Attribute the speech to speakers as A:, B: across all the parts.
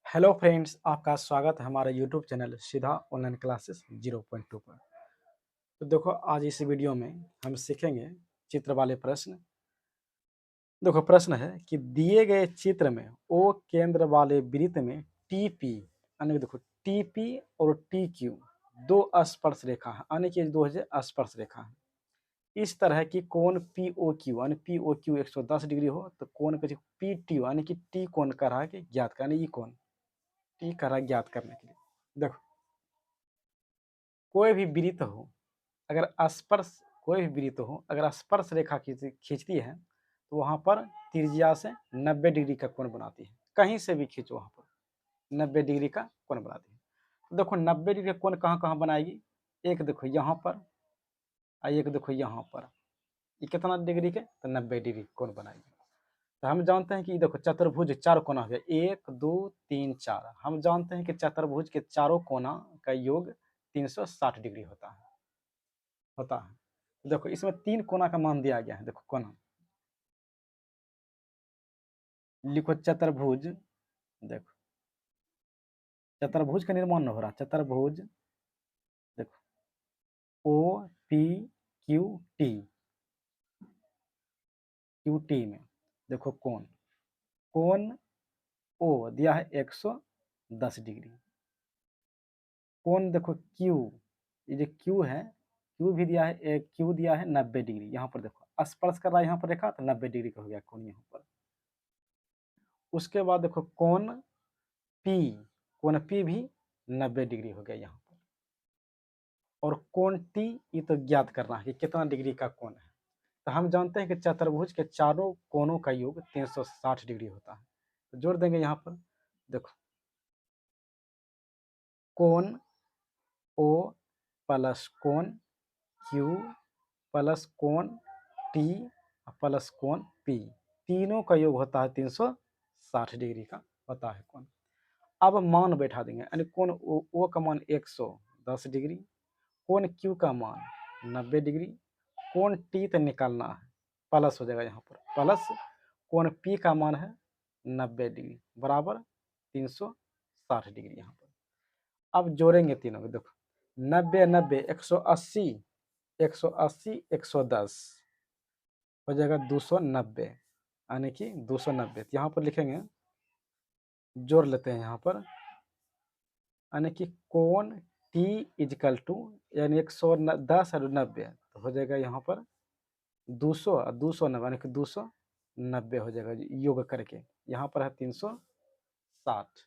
A: Hello friends, आपका स्वागत है हमारे यूट्यूब चैनल सीधा ऑनलाइन क्लासेस 0.2 पर। तो देखो, आज इस वीडियो में हम सीखेंगे चित्र वाले प्रश्न। देखो, प्रश्न है कि दिए गए चित्र में ओ केंद्र वाले वृत्त में टीपी यानी कि देखो टीपी और टी क्यू दो स्पर्श रेखा है, यानी कि दो स्पर्श रेखा है। इस तरह की कोण पी ओ क्यू यानी पी ओ क्यू 110 डिग्री हो तो कोण पी टी यानी कि टी कोण कर रहा है कि ज्ञात करना, ये कोण टी कर रहा है ज्ञात करने के लिए। देखो, कोई भी वृत्त हो, अगर स्पर्श कोई भी वृत्त हो अगर स्पर्श रेखा खींचती है तो वहाँ पर त्रिज्या से 90 डिग्री का कोण बनाती है। कहीं से भी खींचो वहाँ पर 90 डिग्री का कोण बनाती है। तो देखो 90 डिग्री का कोण कहाँ कहाँ बनाएगी, एक देखो यहाँ पर और एक देखो यहाँ पर। ये कितना डिग्री के, तो 90 डिग्री कोण बनाएगी। तो हम जानते हैं कि देखो चतुर्भुज चार कोना हो गया, 1 2 3 4। हम जानते हैं कि चतुर्भुज के चारों कोना का योग 360 डिग्री होता है। देखो इसमें 3 कोना का मान दिया गया है। देखो कोना लिखो चतुर्भुज। देखो चतुर्भुज का निर्माण हो रहा, चतुर्भुज देखो O P Q T, Q T में देखो कोण कोण ओ दिया है 110 डिग्री। कोण देखो क्यू, ये जो क्यू है क्यू भी दिया है, क्यू दिया है 90 डिग्री। यहाँ पर देखो स्पर्श कर रहा है यहाँ पर रेखा, तो 90 डिग्री का हो गया कोण यहाँ पर। उसके बाद देखो कोण पी भी 90 डिग्री हो गया यहाँ पर। और कोण टी ये तो ज्ञात करना है कि कितना डिग्री का कोण है। तो हम जानते हैं कि चतुर्भुज के चारों कोणों का योग 360 डिग्री होता है। तो जोड़ देंगे यहाँ पर। देखो कोण ओ प्लस कोण क्यू प्लस कोण टी प्लस कोण पी, तीनों का योग होता है 360 डिग्री का होता है कोण। अब मान बैठा देंगे, यानी कोण ओ का मान 110 डिग्री, कोण क्यू का मान 90 डिग्री, कोण टी तो निकालना है, प्लस हो जाएगा यहाँ पर, प्लस कोण पी का मान है 90 डिग्री बराबर 360 डिग्री यहाँ पर। अब जोड़ेंगे तीनों को। देखो 90 90 180 180 110 हो जाएगा 290, यानी कि 290। तो यहाँ पर लिखेंगे, जोड़ लेते हैं यहाँ पर, यानी कि कोण टी इजकल टू यानी 110 और 90 तो हो जाएगा यहाँ पर 200 और 290 यानी कि 290 हो जाएगा योग करके। यहाँ पर है 360।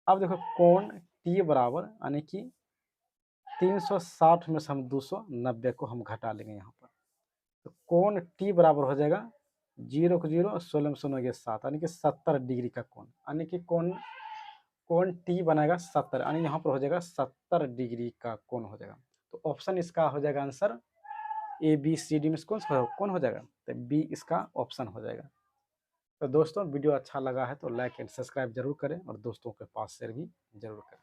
A: अब देखो कोण टी बराबर यानी कि 360 में से हम 290 को हम घटा लेंगे यहाँ पर। तो कोण टी बराबर हो जाएगा 0 को 0 16 में 0 गया 7, यानी कि 70 डिग्री का कोण, यानी कि कोण टी बनेगा 70, यानी यहाँ पर हो जाएगा 70 डिग्री का कोण हो जाएगा। तो ऑप्शन इसका हो जाएगा answer A B C D में कौन हो जाएगा, तो बी इसका ऑप्शन हो जाएगा। तो दोस्तों वीडियो अच्छा लगा है तो लाइक एंड सब्सक्राइब जरूर करें और दोस्तों के पास शेयर भी जरूर करें।